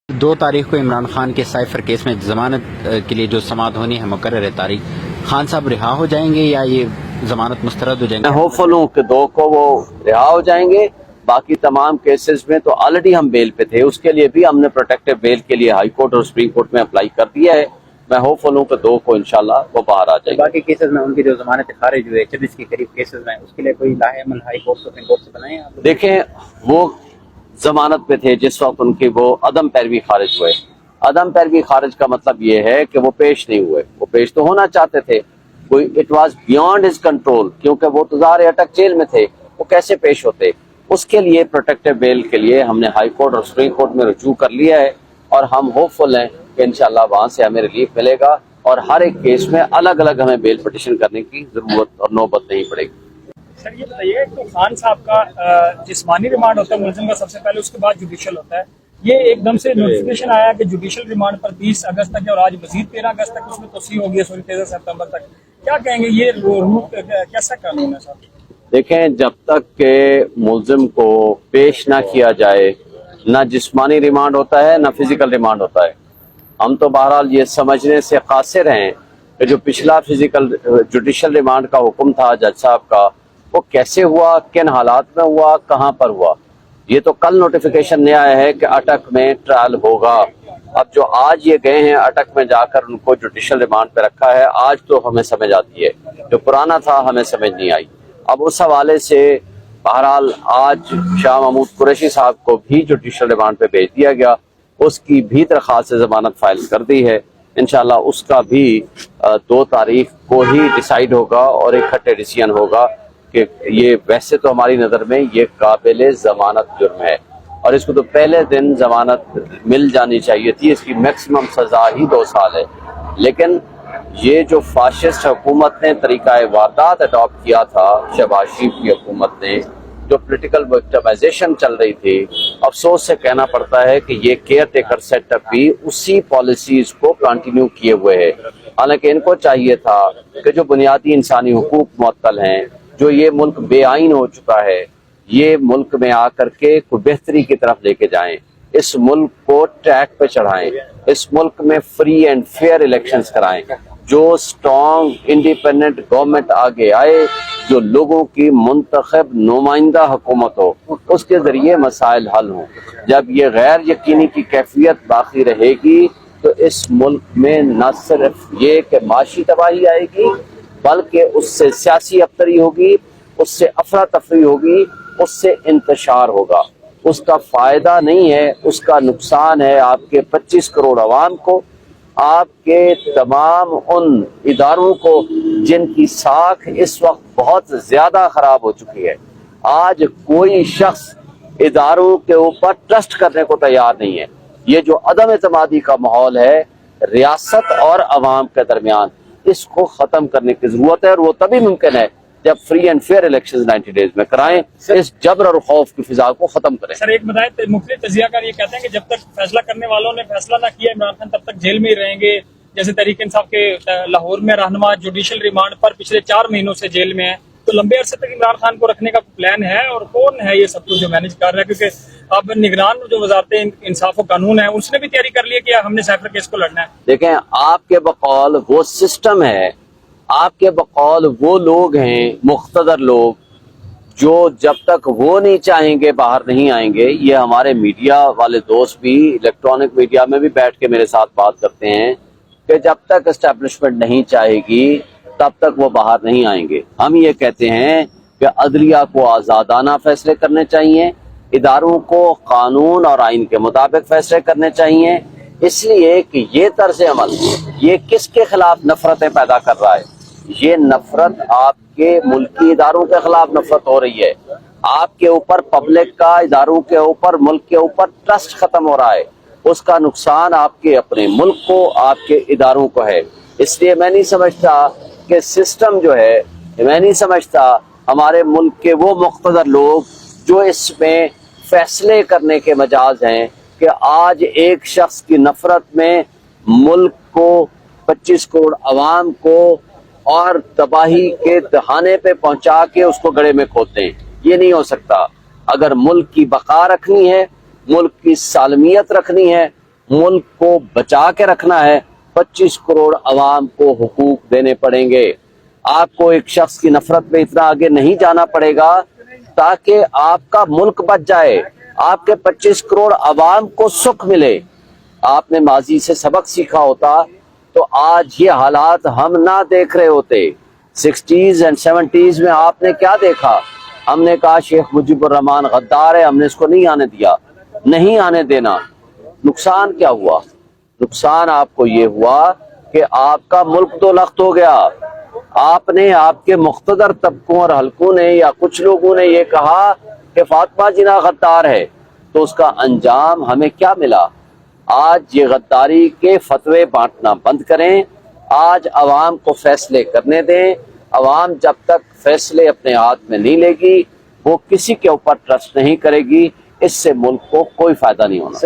2 तारीख को इमरान खान के साइफर केस में जमानत के लिए जो समाअत होनी है मुकर्रर है तारीख, खान साहब रिहा हो जाएंगे या ये जमानत मुस्तरद हो जाएंगे? मैं होपफुल हूँ कि 2 को वो रिहा हो जाएंगे। बाकी तमाम केसेस में तो ऑलरेडी हम बेल पे थे, उसके लिए भी हमने प्रोटेक्टिव बेल के लिए हाई कोर्ट और सुप्रीम कोर्ट में अप्लाई कर दिया है। मैं होपफुल हूँ कि 2 को इंशाल्लाह वो बाहर आ जाएंगे। बाकी केसेस में उनकी जो जमानत खारिज हुए 24 के करीब केसेस में, उसके लिए कोई लाहेमल हाई कोर्ट सुप्रीम कोर्ट से बनाए आप? देखें, वो जमानत पे थे जिस वक्त उनकी वो अदम पैरवी खारिज हुए। अदम पैरवी खारिज का मतलब ये है कि वो पेश नहीं हुए। वो पेश तो होना चाहते थे, कोई it was beyond his control, क्योंकि वो तो ज़ाहिर अटक जेल में थे, वो कैसे पेश होते। उसके लिए प्रोटेक्टिव बेल के लिए हमने हाई कोर्ट और सुप्रीम कोर्ट में रुजू कर लिया है और हम होपफुल हैं कि इंशाल्लाह वहाँ से हमें रिलीफ मिलेगा और हर एक केस में अलग अलग हमें बेल पिटिशन करने की जरूरत और नौबत नहीं पड़ेगी। सर ये बताइए, तो खान साहब का जिस्मानी रिमांड होता है मुलजिम का सबसे पहले, उसके बाद जुडिशियल होता है। ये एकदम से नोटिफिकेशन आया कि जुडिशियल रिमांड पर 20 अगस्त तक है और आज मजीद 13 अगस्त तक उसमें तोसी होगी, 13 सितंबर तक। क्या कहेंगे, ये रूट कैसा कानून है साहब? देखें, जब तक के मुलजिम को पेश ना किया जाए, ना जिस्मानी रिमांड होता है ना फिजिकल रिमांड होता है। हम तो बहरहाल ये समझने से कासिर हैं कि जो पिछला फिजिकल जुडिशियल रिमांड का हुक्म था जज साहब का, वो कैसे हुआ, किन हालात में हुआ, कहाँ पर हुआ। ये तो कल नोटिफिकेशन नया आया है कि अटक में ट्रायल होगा। अब जो आज ये गए हैं अटक में जाकर उनको जुडिशियल रिमांड पे रखा है, आज तो हमें समझ आती है, जो पुराना था हमें समझ नहीं आई। अब उस हवाले से बहरहाल आज शाह महमूद कुरैशी साहब को भी जुडिशियल रिमांड पे भेज दिया गया, उसकी भी दरख्वास्त से जमानत फाइल कर दी है। इंशाल्लाह उसका भी 2 तारीख को ही डिसाइड होगा और एक खट्टे डिसीजन होगा कि ये वैसे तो हमारी नज़र में ये काबिल ज़मानत जुर्म है और इसको तो पहले दिन ज़मानत मिल जानी चाहिए थी। इसकी मैक्सिमम सज़ा ही 2 साल है, लेकिन ये जो फाशिस्ट हुकूमत ने तरीका वारदात अडॉप्ट किया था, शहबाज शरीफ की हुकूमत ने, जो पोलिटिकल विक्टिमाइजेशन चल रही थी, अफसोस से कहना पड़ता है कि ये केयर टेकर सेटअप भी उसी पॉलिसीज को कंटिन्यू किए हुए है। हालांकि इनको चाहिए था कि जो बुनियादी इंसानी हुकूक मुअत्तल हैं, जो ये मुल्क बेआइन हो चुका है, ये मुल्क में आकर के कोई बेहतरी की तरफ लेके जाएं, इस मुल्क को ट्रैक पे चढ़ाएं, इस मुल्क में फ्री एंड फेयर इलेक्शंस कराएं, जो स्ट्रॉन्ग इंडिपेंडेंट गवर्नमेंट आगे आए, जो लोगों की मुंतखब नुमाइंदा हुकूमत हो, उसके जरिए मसाइल हल हों। जब ये गैर यकीनी की कैफियत बाकी रहेगी तो इस मुल्क में न सिर्फ ये कि माशी तबाही आएगी, बल्कि उससे सियासी अबतरी होगी, उससे अफरा तफरी होगी, उससे इंतशार होगा। उसका फायदा नहीं है, उसका नुकसान है आपके 25 करोड़ अवाम को, आपके तमाम उन इदारों को जिनकी साख इस वक्त बहुत ज्यादा खराब हो चुकी है। आज कोई शख्स इदारों के ऊपर ट्रस्ट करने को तैयार नहीं है। ये जो अदम एतमादी का माहौल है रियासत और अवाम के दरमियान, इसको खत्म करने की जरूरत है और वो तभी मुमकिन है जब free and fair elections 90 days में कराएं, इस जबर और खौफ की फिजा को खत्म करें। सर एक बताएं, मुख्तलिफ तजियाकार ये कहते हैं कि जब तक फैसला करने वालों ने फैसला ना किया इमरान खान, तब तक जेल में ही रहेंगे। जैसे तहरीक इंसाफ के लाहौर में रहनुमा जुडिशियल रिमांड पर पिछले 4 महीनों से जेल में है, तो लंबे अरसे तक इमरान खान को रखने का प्लान है और कौन है ये सब कुछ जो मैनेज कर रहा है? क्योंकि अब निगरान जो वजारत इंसाफ और कानून है, उसने भी तैयारी कर ली है कि हमने साइफर केस को लड़ना है। देखें, आपके बकौल वो सिस्टम है, आपके बकौल वो लोग हैं, मुख्तदर लोग, जो जब तक वो नहीं चाहेंगे बाहर नहीं आएंगे। ये हमारे मीडिया वाले दोस्त भी इलेक्ट्रॉनिक मीडिया में भी बैठ के मेरे साथ बात करते हैं कि जब तक एस्टेब्लिशमेंट नहीं चाहेगी तब तक वो बाहर नहीं आएंगे। हम ये कहते हैं कि अदलिया को आज़ादाना फैसले करने चाहिए, इदारों को कानून और आइन के मुताबिक फैसले करने चाहिए, इसलिए कि ये तर्ज अमल ये किसके खिलाफ नफरतें पैदा कर रहा है? ये नफरत आपके मुल्की इदारों के खिलाफ नफरत हो रही है। आपके ऊपर पब्लिक का, इदारों के ऊपर, मुल्क के ऊपर ट्रस्ट खत्म हो रहा है। उसका नुकसान आपके अपने मुल्क को, आपके इदारों को है। इसलिए मैं नहीं समझता कि सिस्टम जो है, मैं नहीं समझता हमारे मुल्क के वो मुख्तदर लोग जो इसमें फैसले करने के मजाज हैं कि आज एक शख्स की नफरत में मुल्क को, 25 करोड़ अवाम को और तबाही के दहाने पे पहुंचा के उसको गड़े में खोदते हैं। ये नहीं हो सकता। अगर मुल्क की बका रखनी है, मुल्क की सालमियत रखनी है, मुल्क को बचा के रखना है, 25 करोड़ अवाम को हुकूक देने पड़ेंगे। आपको एक शख्स की नफरत में इतना आगे नहीं जाना पड़ेगा ताकि आपका मुल्क बच जाए, आपके 25 करोड़ अवाम को सुख मिले। आपने माजी से सबक सीखा होता तो आज ये हालात हम ना देख रहे होते। 60s एंड 70s में आपने क्या देखा? हमने कहा शेख मुजीबुर रहमान गद्दार है, हमने इसको नहीं आने दिया, नहीं आने देना। नुकसान क्या हुआ? नुकसान आपको ये हुआ कि आपका मुल्क तो लख्त हो गया। आपने, आपके मुख्तदर तबकों और हलकों ने या कुछ लोगों ने ये कहा कि फातिमा जिन्ना गद्दार है, तो उसका अंजाम हमें क्या मिला? आज ये गद्दारी के फतवे बांटना बंद करें, आज अवाम को फैसले करने दें। अवाम जब तक फैसले अपने हाथ में नहीं लेगी वो किसी के ऊपर ट्रस्ट नहीं करेगी, इससे मुल्क को कोई फायदा नहीं होना।